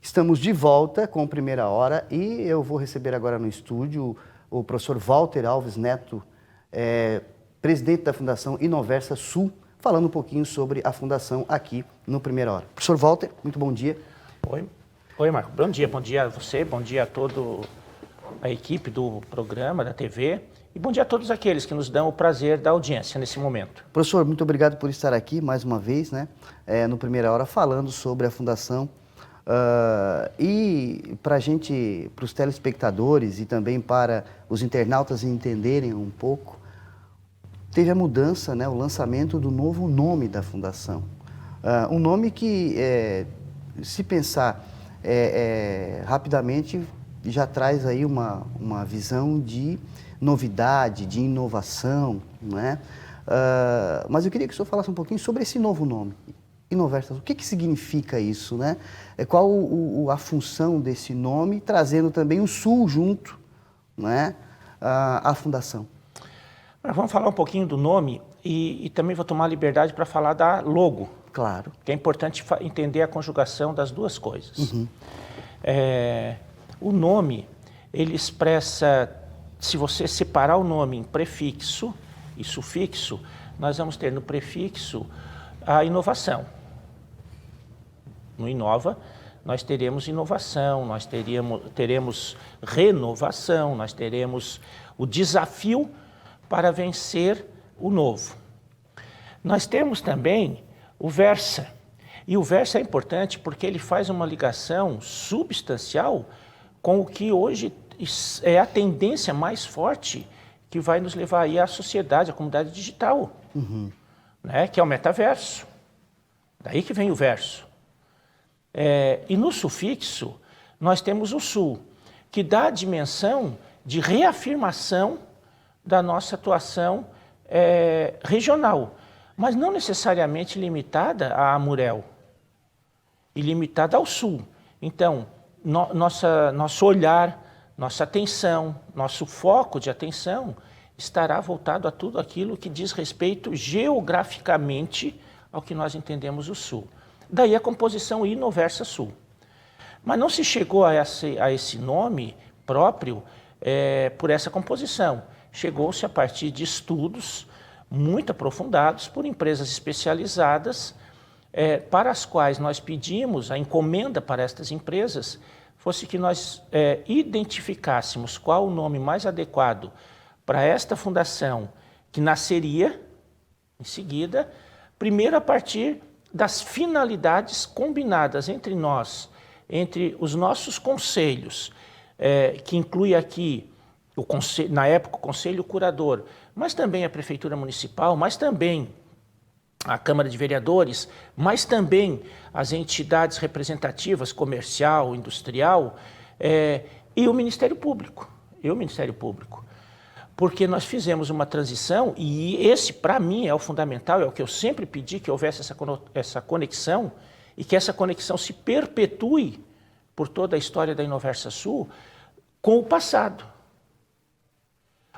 Estamos de volta com Primeira Hora e eu vou receber agora no estúdio o professor Walter Alves Neto, presidente da Fundação Inoversa Sul, falando um pouquinho sobre a Fundação aqui no Primeira Hora. Professor Walter, muito bom dia. Oi, Marco. Bom dia a você, bom dia a toda a equipe do programa, da TV, e bom dia a todos aqueles que nos dão o prazer da audiência nesse momento. Professor, muito obrigado por estar aqui mais uma vez, no Primeira Hora, falando sobre a Fundação. E para os telespectadores e também para os internautas entenderem um pouco, teve a mudança, o lançamento do novo nome da Fundação. Um nome que, se pensar rapidamente, já traz aí uma visão de novidade, de inovação, mas eu queria que o senhor falasse um pouquinho sobre esse novo nome. Inoversa, o que significa isso, Qual a função desse nome, trazendo também o Sul junto, à Fundação? Vamos falar um pouquinho do nome e também vou tomar a liberdade para falar da logo. Claro. Que é importante entender a conjugação das duas coisas. Uhum. O nome, ele expressa, se você separar o nome em prefixo e sufixo, nós vamos ter no prefixo a inovação. No Inova, nós teremos inovação, nós teremos renovação, nós teremos o desafio para vencer o novo. Nós temos também o Versa. E o Versa é importante porque ele faz uma ligação substancial com o que hoje é a tendência mais forte que vai nos levar aí à sociedade, à comunidade digital. Uhum. Que é o metaverso. Daí que vem o verso. E no sufixo, nós temos o sul, que dá a dimensão de reafirmação da nossa atuação regional, mas não necessariamente limitada a Amurel, e limitada ao sul. Então, nosso olhar, nossa atenção, nosso foco de atenção estará voltado a tudo aquilo que diz respeito geograficamente ao que nós entendemos o Sul. Daí a composição Inoversa Sul. Mas não se chegou a esse nome próprio por essa composição. Chegou-se a partir de estudos muito aprofundados por empresas especializadas, para as quais nós pedimos a encomenda para estas empresas, fosse que nós identificássemos qual o nome mais adequado para esta fundação, que nasceria em seguida, primeiro a partir das finalidades combinadas entre nós, entre os nossos conselhos, que inclui aqui, na época, o Conselho Curador, mas também a Prefeitura Municipal, mas também a Câmara de Vereadores, mas também as entidades representativas, comercial, industrial, e o Ministério Público. Porque nós fizemos uma transição, e esse, para mim, é o fundamental, é o que eu sempre pedi, que houvesse essa conexão, e que essa conexão se perpetue por toda a história da Inoversa Sul com o passado.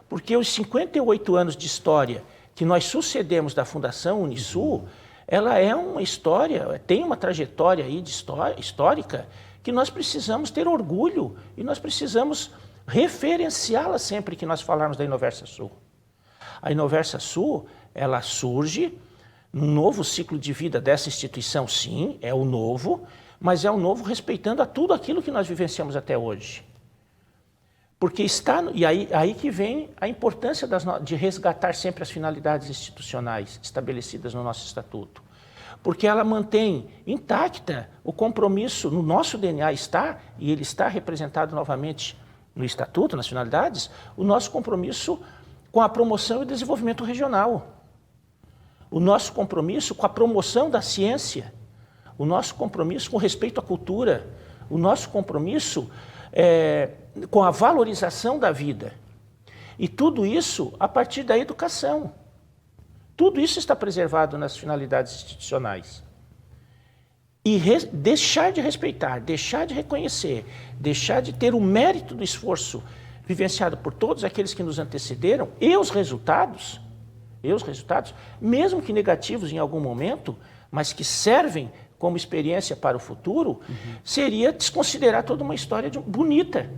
Porque os 58 anos de história que nós sucedemos da Fundação Unisul, ela é uma história, tem uma trajetória aí histórica, que nós precisamos ter orgulho, e nós precisamos referenciá-la sempre que nós falarmos da Inoversa Sul. A Inoversa Sul, ela surge num novo ciclo de vida dessa instituição, sim, é o novo, mas é o novo respeitando a tudo aquilo que nós vivenciamos até hoje. Porque aí que vem a importância de resgatar sempre as finalidades institucionais estabelecidas no nosso estatuto. Porque ela mantém intacta o compromisso, no nosso DNA está, e ele está representado novamente no Estatuto, nas finalidades, o nosso compromisso com a promoção e o desenvolvimento regional. O nosso compromisso com a promoção da ciência. O nosso compromisso com respeito à cultura. O nosso compromisso com a valorização da vida. E tudo isso a partir da educação. Tudo isso está preservado nas finalidades institucionais. E deixar de respeitar, deixar de reconhecer, deixar de ter o mérito do esforço vivenciado por todos aqueles que nos antecederam e os resultados, mesmo que negativos em algum momento, mas que servem como experiência para o futuro, seria desconsiderar toda uma história bonita,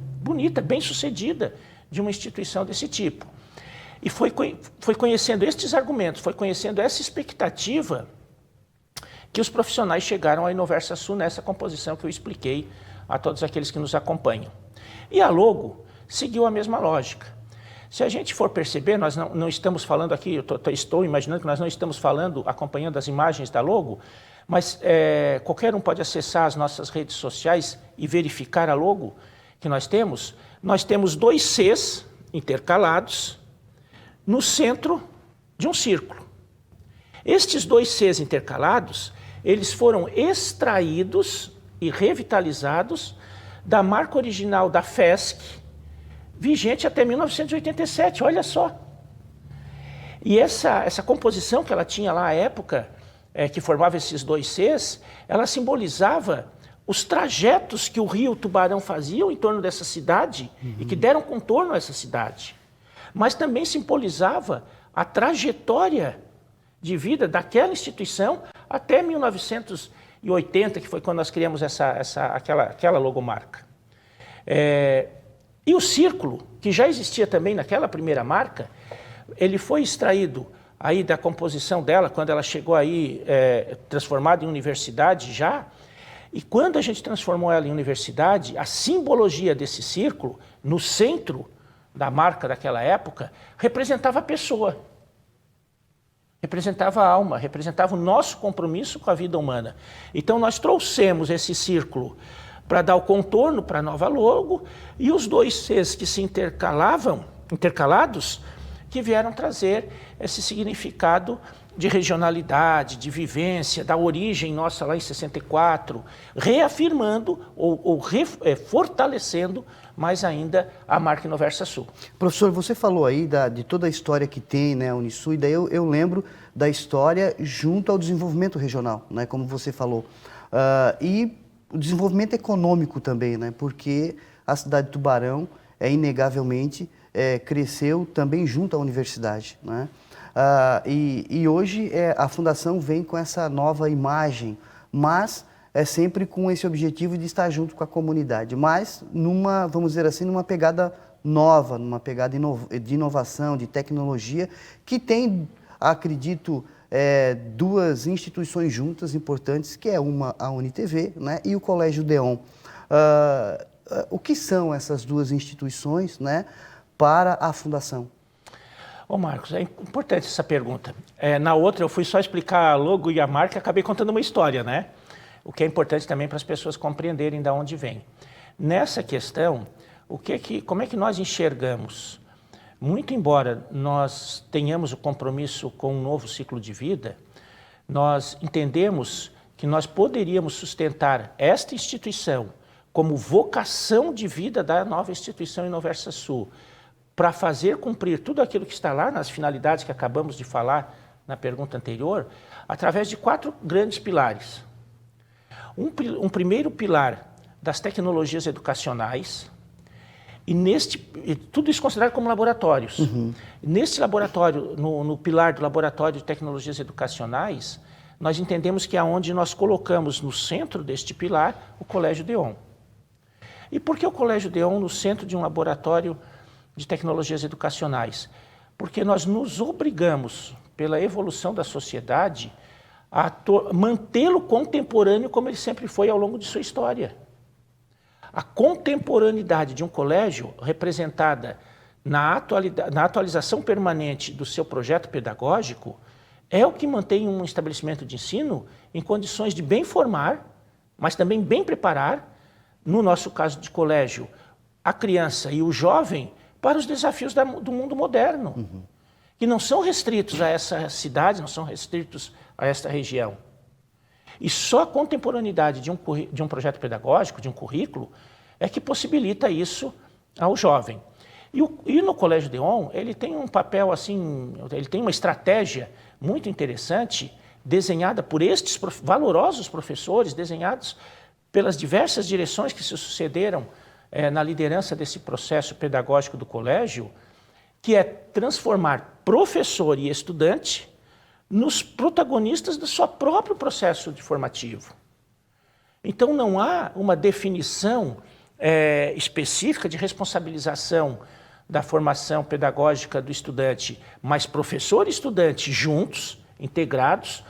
bem sucedida de uma instituição desse tipo. E foi conhecendo estes argumentos, foi conhecendo essa expectativa que os profissionais chegaram à Inoversa Sul nessa composição que eu expliquei a todos aqueles que nos acompanham. E a logo seguiu a mesma lógica. Se a gente for perceber, nós não estamos falando aqui, estou imaginando que nós não estamos falando, acompanhando as imagens da logo, mas qualquer um pode acessar as nossas redes sociais e verificar a logo que nós temos. Nós temos 2 Cs intercalados no centro de um círculo. Estes 2 Cs intercalados, eles foram extraídos e revitalizados da marca original da FESC, vigente até 1987, olha só. E essa composição que ela tinha lá à época, que formava esses 2 Cs, ela simbolizava os trajetos que o rio Tubarão fazia em torno dessa cidade e que deram contorno a essa cidade. Mas também simbolizava a trajetória de vida daquela instituição até 1980, que foi quando nós criamos aquela logomarca. E o círculo, que já existia também naquela primeira marca, ele foi extraído aí da composição dela, quando ela chegou aí transformada em universidade já, e quando a gente transformou ela em universidade, a simbologia desse círculo, no centro da marca daquela época, representava a pessoa, representava a alma, representava o nosso compromisso com a vida humana. Então nós trouxemos esse círculo para dar o contorno para a nova logo, e os 2 Cs que se intercalados, que vieram trazer esse significado de regionalidade, de vivência, da origem nossa lá em 64, reafirmando ou fortalecendo mais ainda a marca Inoversa Sul. Professor, você falou aí de toda a história que tem, né, a Unisul, e daí eu lembro da história junto ao desenvolvimento regional, né, como você falou. E o desenvolvimento econômico também, né, porque a cidade de Tubarão, inegavelmente, cresceu também junto à universidade, né? E hoje a Fundação vem com essa nova imagem, mas é sempre com esse objetivo de estar junto com a comunidade, mas vamos dizer assim, numa pegada nova, numa pegada de inovação, de tecnologia, que tem, acredito, 2 instituições juntas importantes, que é uma a UniTV, né, e o Colégio Deon. O que são essas 2 instituições, né, para a Fundação? Ô Marcos, é importante essa pergunta. Na outra eu fui só explicar a logo e a marca e acabei contando uma história, né? O que é importante também para as pessoas compreenderem de onde vem. Nessa questão, como é que nós enxergamos? Muito embora nós tenhamos o compromisso com um novo ciclo de vida, nós entendemos que nós poderíamos sustentar esta instituição como vocação de vida da nova instituição Inoversa Sul, para fazer cumprir tudo aquilo que está lá nas finalidades que acabamos de falar na pergunta anterior, através de 4 grandes pilares. Um primeiro pilar das tecnologias educacionais, e tudo isso considerado como laboratórios. Neste laboratório, no pilar do Laboratório de Tecnologias Educacionais, nós entendemos que é onde nós colocamos no centro deste pilar o Colégio Deon. E por que o Colégio Deon no centro de um laboratório de tecnologias educacionais? Porque nós nos obrigamos, pela evolução da sociedade, a mantê-lo contemporâneo como ele sempre foi ao longo de sua história. A contemporaneidade de um colégio, representada na atualização permanente do seu projeto pedagógico, é o que mantém um estabelecimento de ensino em condições de bem formar, mas também bem preparar, no nosso caso de colégio, a criança e o jovem para os desafios do mundo moderno, que não são restritos a essa cidade, não são restritos a esta região. E só a contemporaneidade de um projeto pedagógico, de um currículo, é que possibilita isso ao jovem. E no Colégio Deon, ele tem um papel assim, ele tem uma estratégia muito interessante, desenhada por estes valorosos professores, desenhados pelas diversas direções que se sucederam na liderança desse processo pedagógico do colégio, que é transformar professor e estudante nos protagonistas do seu próprio processo formativo. Então não há uma definição específica de responsabilização da formação pedagógica do estudante, mas professor e estudante juntos, integrados,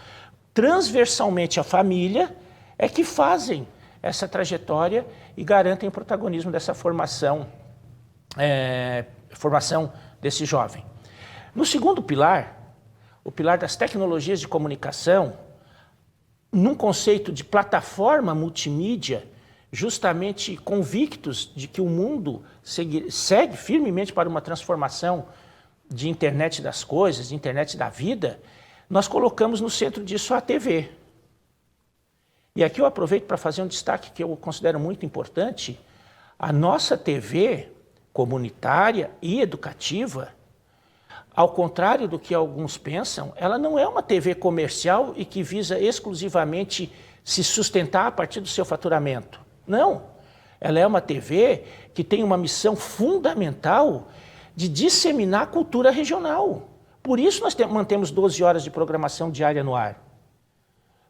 transversalmente à família, é que fazem essa trajetória e garantem o protagonismo dessa formação desse jovem. No segundo pilar, o pilar das tecnologias de comunicação, num conceito de plataforma multimídia, justamente convictos de que o mundo segue firmemente para uma transformação de internet das coisas, de internet da vida, nós colocamos no centro disso a TV. E aqui eu aproveito para fazer um destaque que eu considero muito importante. A nossa TV comunitária e educativa, ao contrário do que alguns pensam, ela não é uma TV comercial e que visa exclusivamente se sustentar a partir do seu faturamento. Não. Ela é uma TV que tem uma missão fundamental de disseminar a cultura regional. Por isso nós mantemos 12 horas de programação diária no ar.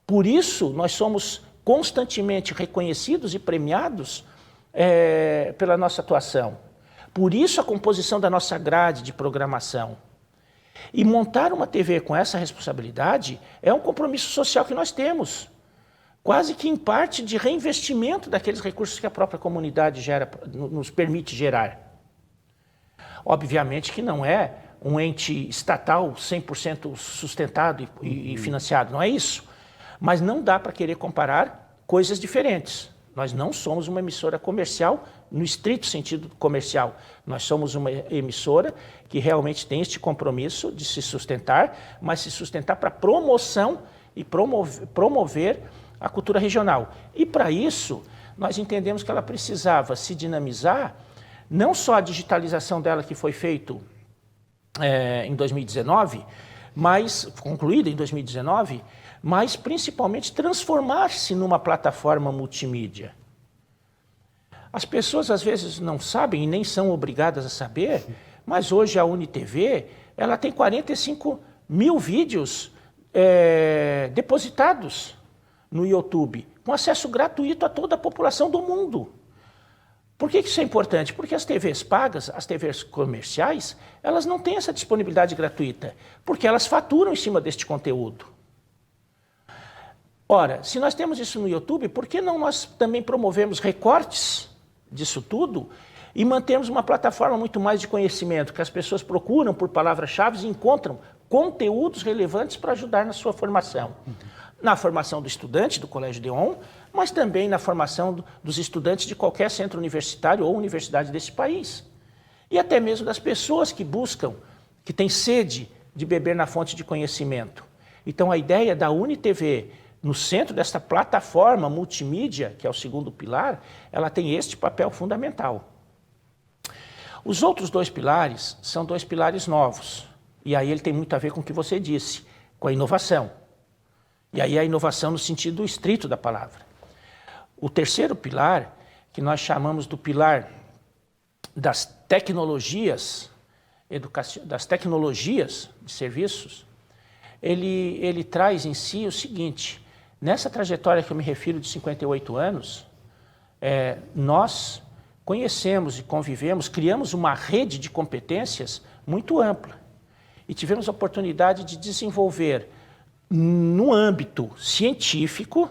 Por isso nós somos constantemente reconhecidos e premiados pela nossa atuação. Por isso a composição da nossa grade de programação. E montar uma TV com essa responsabilidade é um compromisso social que nós temos, quase que em parte de reinvestimento daqueles recursos que a própria comunidade nos permite gerar. Obviamente que não é um ente estatal 100% sustentado e financiado, não é isso. Mas não dá para querer comparar coisas diferentes. Nós não somos uma emissora comercial no estrito sentido comercial. Nós somos uma emissora que realmente tem este compromisso de se sustentar, mas se sustentar para promoção e promover a cultura regional. E para isso, nós entendemos que ela precisava se dinamizar, não só a digitalização dela que foi feito em 2019, mas concluída em 2019, mas principalmente transformar-se numa plataforma multimídia. As pessoas às vezes não sabem e nem são obrigadas a saber, mas hoje a UniTV ela tem 45 mil vídeos depositados no YouTube, com acesso gratuito a toda a população do mundo. Por que isso é importante? Porque as TVs pagas, as TVs comerciais, elas não têm essa disponibilidade gratuita, porque elas faturam em cima deste conteúdo. Ora, se nós temos isso no YouTube, por que não nós também promovemos recortes disso tudo e mantemos uma plataforma muito mais de conhecimento, que as pessoas procuram por palavras-chave e encontram conteúdos relevantes para ajudar na sua formação. Na formação do estudante do Colégio Deon, mas também na formação dos estudantes de qualquer centro universitário ou universidade desse país. E até mesmo das pessoas que buscam, que têm sede de beber na fonte de conhecimento. Então a ideia da UniTV, no centro desta plataforma multimídia, que é o segundo pilar, ela tem este papel fundamental. Os outros dois pilares são dois pilares novos. E aí ele tem muito a ver com o que você disse, com a inovação. E aí a inovação no sentido estrito da palavra. O terceiro pilar, que nós chamamos do pilar das tecnologias, das tecnologias de serviços, ele traz em si o seguinte: nessa trajetória que eu me refiro de 58 anos, nós conhecemos e convivemos, criamos uma rede de competências muito ampla e tivemos a oportunidade de desenvolver no âmbito científico,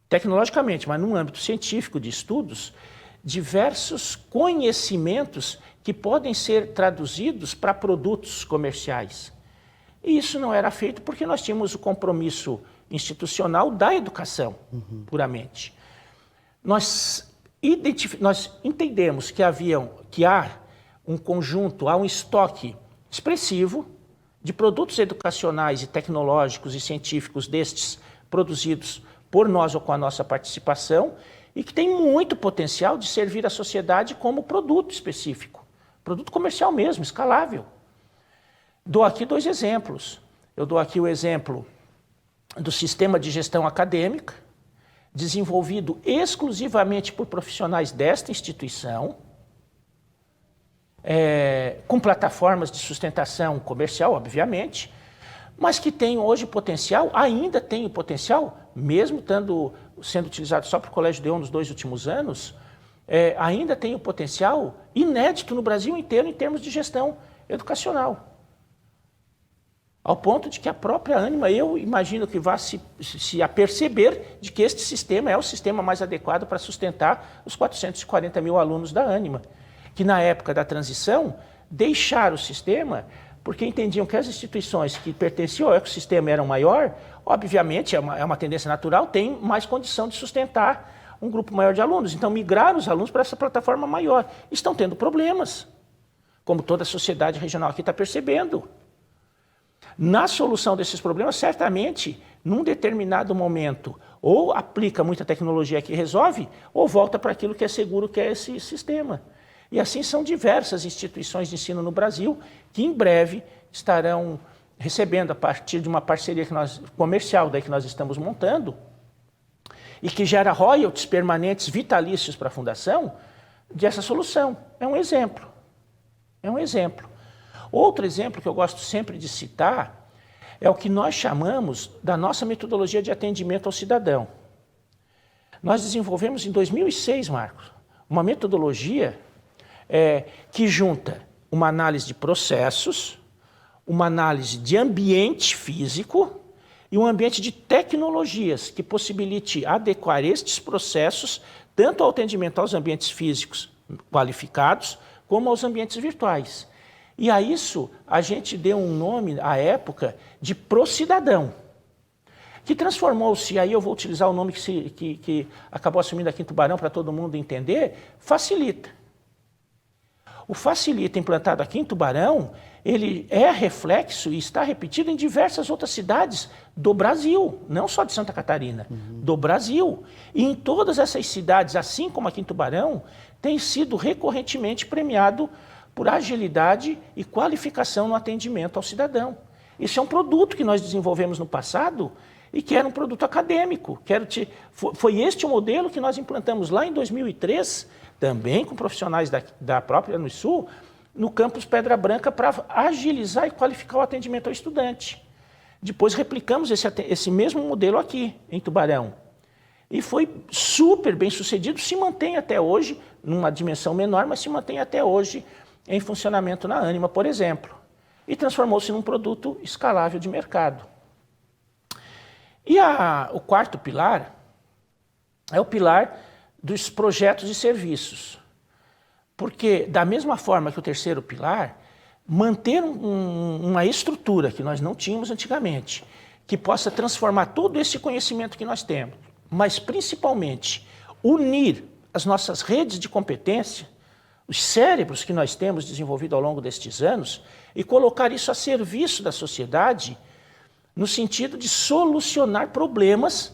tecnologicamente, mas no âmbito científico de estudos, diversos conhecimentos que podem ser traduzidos para produtos comerciais. E isso não era feito porque nós tínhamos o compromisso institucional da educação, puramente. Nós entendemos que há um conjunto, há um estoque expressivo de produtos educacionais e tecnológicos e científicos destes produzidos por nós ou com a nossa participação e que tem muito potencial de servir à sociedade como produto específico, produto comercial mesmo, escalável. Dou aqui dois exemplos. Eu dou aqui o exemplo do sistema de gestão acadêmica, desenvolvido exclusivamente por profissionais desta instituição, com plataformas de sustentação comercial, obviamente, mas que tem hoje potencial, ainda tem o potencial, mesmo estando sendo utilizado só para o Colégio Deon nos 2 últimos anos, ainda tem um potencial inédito no Brasil inteiro em termos de gestão educacional. Ao ponto de que a própria Ânima, eu imagino que vá se aperceber de que este sistema é o sistema mais adequado para sustentar os 440 mil alunos da Ânima, que na época da transição deixaram o sistema porque entendiam que as instituições que pertenciam ao ecossistema eram maior, obviamente, é uma tendência natural, tem mais condição de sustentar um grupo maior de alunos. Então migraram os alunos para essa plataforma maior. Estão tendo problemas, como toda a sociedade regional aqui está percebendo. Na solução desses problemas, certamente, num determinado momento, ou aplica muita tecnologia que resolve, ou volta para aquilo que é seguro, que é esse sistema. E assim são diversas instituições de ensino no Brasil que em breve estarão recebendo, a partir de uma parceria comercial que nós estamos montando, e que gera royalties permanentes vitalícios para a Fundação, dessa solução. É um exemplo. É um exemplo. Outro exemplo que eu gosto sempre de citar é o que nós chamamos da nossa metodologia de atendimento ao cidadão. Nós desenvolvemos em 2006, Marcos, uma metodologia que junta uma análise de processos, uma análise de ambiente físico e um ambiente de tecnologias que possibilite adequar estes processos tanto ao atendimento aos ambientes físicos qualificados como aos ambientes virtuais. E a isso a gente deu um nome, à época, de Procidadão, que transformou-se, aí eu vou utilizar o nome que acabou assumindo aqui em Tubarão para todo mundo entender, Facilita. O Facilita, implantado aqui em Tubarão, ele é reflexo e está repetido em diversas outras cidades do Brasil, não só de Santa Catarina, do Brasil. E em todas essas cidades, assim como aqui em Tubarão, tem sido recorrentemente premiado por agilidade e qualificação no atendimento ao cidadão. Isso é um produto que nós desenvolvemos no passado e que era um produto acadêmico. Foi este o modelo que nós implantamos lá em 2003, também com profissionais da própria Unisul, no campus Pedra Branca, para agilizar e qualificar o atendimento ao estudante. Depois replicamos esse mesmo modelo aqui, em Tubarão. E foi super bem sucedido, se mantém até hoje, numa dimensão menor, mas se mantém até hoje em funcionamento na Ânima, por exemplo. E transformou-se num produto escalável de mercado. E o quarto pilar é o pilar dos projetos e serviços. Porque, da mesma forma que o terceiro pilar, manter uma estrutura que nós não tínhamos antigamente, que possa transformar todo esse conhecimento que nós temos, mas principalmente unir as nossas redes de competência, os cérebros que nós temos desenvolvido ao longo destes anos, e colocar isso a serviço da sociedade, no sentido de solucionar problemas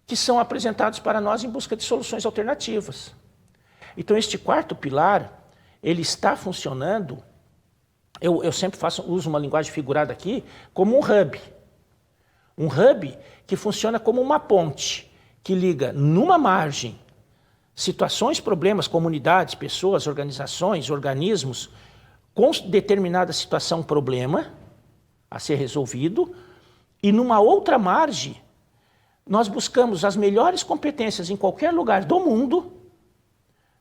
que são apresentados para nós em busca de soluções alternativas. Então, este quarto pilar, ele está funcionando, eu sempre uso uma linguagem figurada aqui, como um hub. Um hub que funciona como uma ponte, que liga numa margem situações, problemas, comunidades, pessoas, organizações, organismos, com determinada situação, problema a ser resolvido, e numa outra margem, nós buscamos as melhores competências em qualquer lugar do mundo,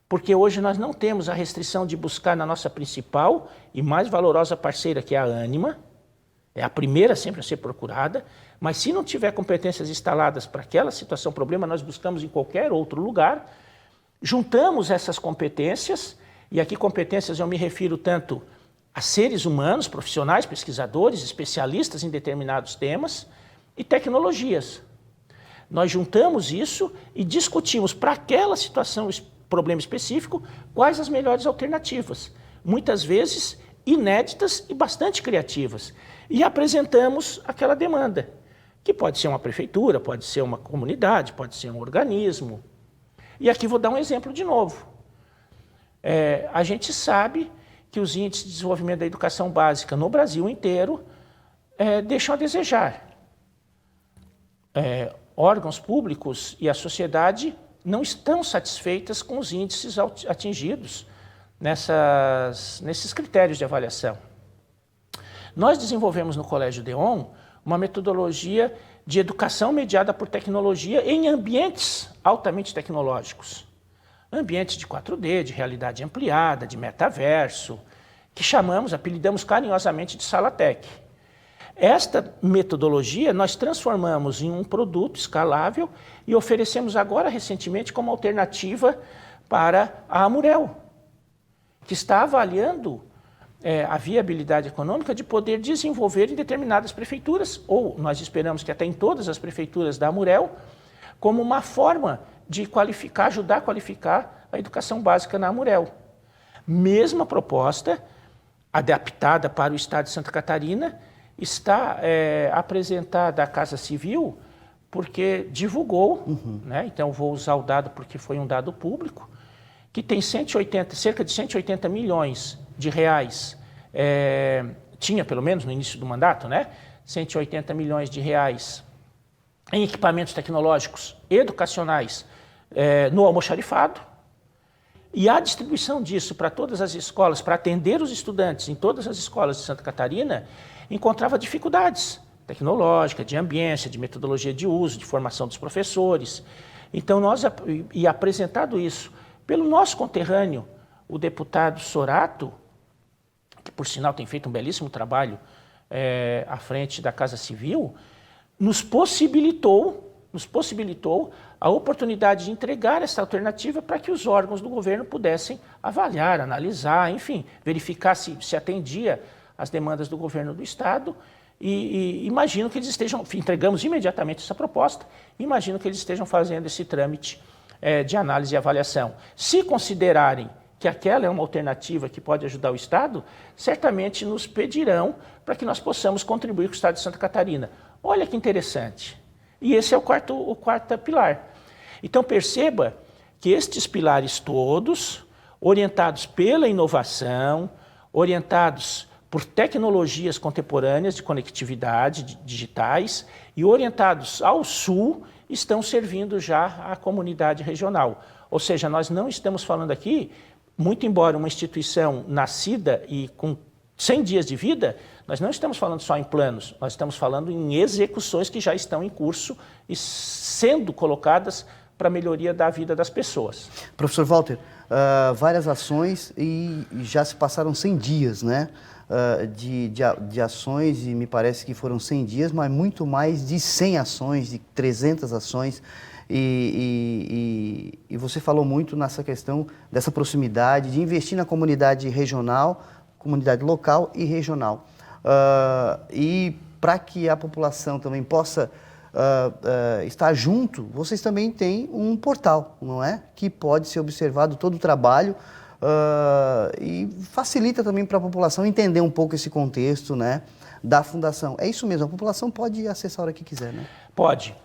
porque hoje nós não temos a restrição de buscar na nossa principal e mais valorosa parceira, que é a Ânima, é a primeira sempre a ser procurada, mas se não tiver competências instaladas para aquela situação, problema, nós buscamos em qualquer outro lugar, juntamos essas competências, e aqui competências eu me refiro tanto a seres humanos, profissionais, pesquisadores, especialistas em determinados temas, e tecnologias. Nós juntamos isso e discutimos para aquela situação, problema específico, quais as melhores alternativas, muitas vezes inéditas e bastante criativas, e apresentamos aquela demanda, que pode ser uma prefeitura, pode ser uma comunidade, pode ser um organismo. E aqui vou dar um exemplo de novo. A gente sabe que os índices de desenvolvimento da educação básica no Brasil inteiro deixam a desejar. Órgãos públicos e a sociedade não estão satisfeitas com os índices atingidos nesses critérios de avaliação. Nós desenvolvemos no Colégio Deon uma metodologia de educação mediada por tecnologia em ambientes altamente tecnológicos. Ambientes de 4D, de realidade ampliada, de metaverso, que apelidamos carinhosamente de Salatec. Esta metodologia nós transformamos em um produto escalável e oferecemos agora recentemente como alternativa para a Amurel, que está avaliando a viabilidade econômica de poder desenvolver em determinadas prefeituras, ou nós esperamos que até em todas as prefeituras da Amurel, como uma forma de qualificar, ajudar a qualificar a educação básica na Amurel. Mesma proposta, adaptada para o estado de Santa Catarina, está apresentada à Casa Civil porque divulgou, né? Então vou usar o dado porque foi um dado público, que tem cerca de 180 milhões de reais, tinha pelo menos no início do mandato, né? 180 milhões de reais em equipamentos tecnológicos educacionais no almoxarifado, e a distribuição disso para todas as escolas, para atender os estudantes em todas as escolas de Santa Catarina, encontrava dificuldades tecnológicas, de ambiência, de metodologia de uso, de formação dos professores. Então, e apresentado isso pelo nosso conterrâneo, o deputado Sorato, que por sinal tem feito um belíssimo trabalho à frente da Casa Civil, nos possibilitou a oportunidade de entregar essa alternativa para que os órgãos do governo pudessem avaliar, analisar, enfim, verificar se atendia às demandas do governo do Estado. E imagino que eles estejam, entregamos imediatamente essa proposta, imagino que eles estejam fazendo esse trâmite de análise e avaliação. Se considerarem que aquela é uma alternativa que pode ajudar o Estado, certamente nos pedirão para que nós possamos contribuir com o Estado de Santa Catarina. Olha que interessante. E esse é o quarto pilar. Então perceba que estes pilares todos, orientados pela inovação, orientados por tecnologias contemporâneas de conectividade digitais e orientados ao Sul, estão servindo já à comunidade regional. Ou seja, nós não estamos falando aqui, muito embora uma instituição nascida e com 100 dias de vida, nós não estamos falando só em planos, nós estamos falando em execuções que já estão em curso e sendo colocadas para a melhoria da vida das pessoas. Professor Walter, várias ações e já se passaram 100 dias, né? De ações, e me parece que foram 100 dias, mas muito mais de 100 ações, de 300 ações. E você falou muito nessa questão dessa proximidade, de investir na comunidade regional, comunidade local e regional. E para que a população também possa estar junto, vocês também têm um portal, não é? Que pode ser observado todo o trabalho e facilita também para a população entender um pouco esse contexto, né, da Fundação. É isso mesmo, a população pode acessar a hora que quiser, né? Pode.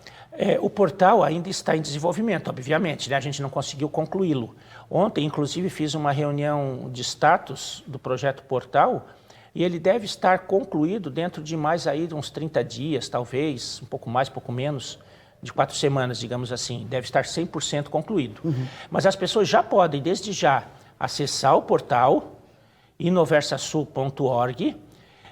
O portal ainda está em desenvolvimento, obviamente, né? A gente não conseguiu concluí-lo. Ontem, inclusive, fiz uma reunião de status do projeto Portal e ele deve estar concluído dentro de mais aí de uns 30 dias, talvez, um pouco mais, pouco menos, de 4 semanas, digamos assim. Deve estar 100% concluído. Mas as pessoas já podem, desde já, acessar o portal inoversasul.org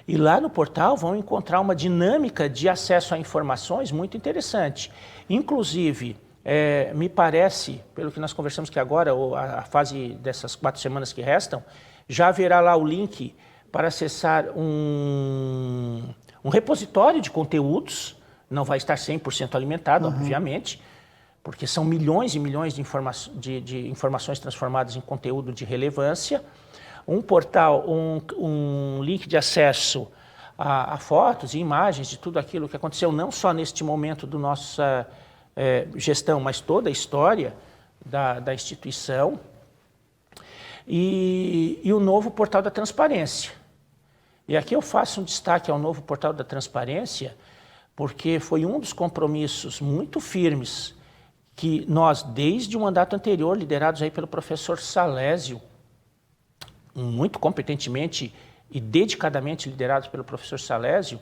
e lá no portal vão encontrar uma dinâmica de acesso a informações muito interessante. Inclusive, me parece, pelo que nós conversamos que agora, a fase dessas 4 semanas que restam, já haverá lá o link para acessar um repositório de conteúdos, não vai estar 100% alimentado, obviamente, porque são milhões e milhões de informações transformadas em conteúdo de relevância, um portal, um link de acesso a fotos e imagens de tudo aquilo que aconteceu, não só neste momento da nossa gestão, mas toda a história da instituição, e o novo portal da transparência. E aqui eu faço um destaque ao novo portal da transparência, porque foi um dos compromissos muito firmes que nós, desde o mandato anterior, liderados aí pelo professor Salésio, muito competentemente e dedicadamente liderados pelo professor Salésio,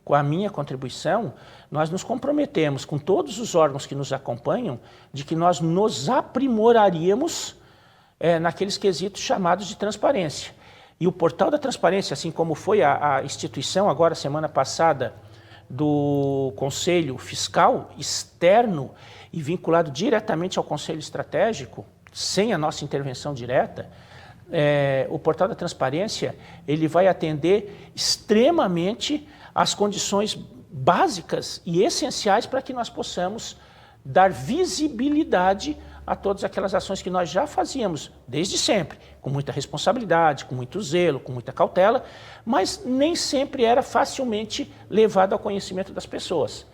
com a minha contribuição, nós nos comprometemos com todos os órgãos que nos acompanham de que nós nos aprimoraríamos naqueles quesitos chamados de transparência. E o portal da transparência, assim como foi a instituição agora, semana passada, do Conselho Fiscal externo e vinculado diretamente ao Conselho Estratégico, sem a nossa intervenção direta, o Portal da Transparência ele vai atender extremamente às condições básicas e essenciais para que nós possamos dar visibilidade a todas aquelas ações que nós já fazíamos desde sempre, com muita responsabilidade, com muito zelo, com muita cautela, mas nem sempre era facilmente levado ao conhecimento das pessoas.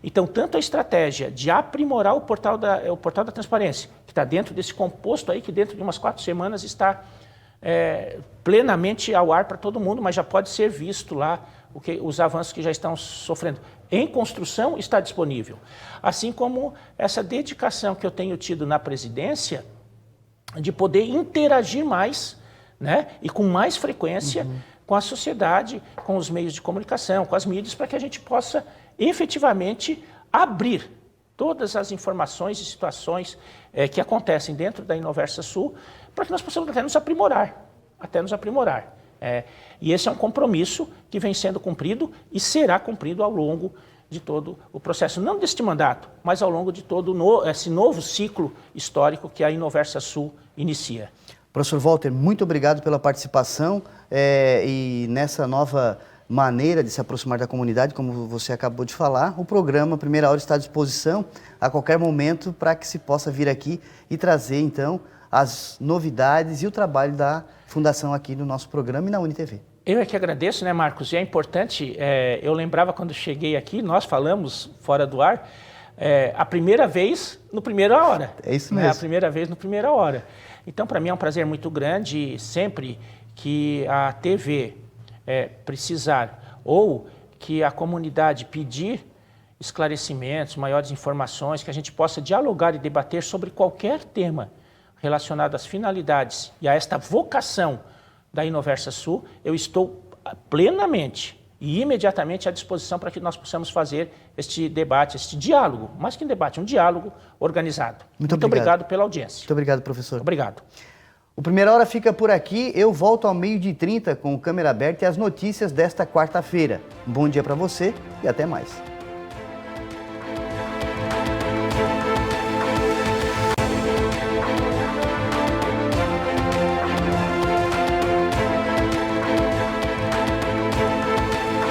Então, tanto a estratégia de aprimorar o portal da Transparência, que está dentro desse composto aí, que dentro de umas 4 semanas está plenamente ao ar para todo mundo, mas já pode ser visto lá os avanços que já estão sofrendo. Em construção está disponível. Assim como essa dedicação que eu tenho tido na presidência de poder interagir mais, né, e com mais frequência com a sociedade, com os meios de comunicação, com as mídias, para que a gente possa efetivamente abrir todas as informações e situações que acontecem dentro da Inoversa Sul, para que nós possamos até nos aprimorar. E esse é um compromisso que vem sendo cumprido e será cumprido ao longo de todo o processo, não deste mandato, mas ao longo de todo esse novo ciclo histórico que a Inoversa Sul inicia. Professor Walter, muito obrigado pela participação e nessa nova maneira de se aproximar da comunidade, como você acabou de falar, o programa Primeira Hora está à disposição a qualquer momento para que se possa vir aqui e trazer, então, as novidades e o trabalho da Fundação aqui no nosso programa e na UniTV. Eu é que agradeço, né, Marcos? E é importante, eu lembrava quando cheguei aqui, nós falamos fora do ar, a primeira vez no Primeira Hora. É isso mesmo. A primeira vez no Primeira Hora. Então, para mim é um prazer muito grande, sempre que a TV precisar ou que a comunidade pedir esclarecimentos, maiores informações, que a gente possa dialogar e debater sobre qualquer tema relacionado às finalidades e a esta vocação da Inoversa Sul, eu estou plenamente e imediatamente à disposição para que nós possamos fazer este debate, este diálogo, mais que um debate, um diálogo organizado. Muito obrigado pela audiência. Muito obrigado, professor. Obrigado. O Primeira Hora fica por aqui, eu volto ao 12h30 com o câmera aberta e as notícias desta quarta-feira. Um bom dia para você e até mais.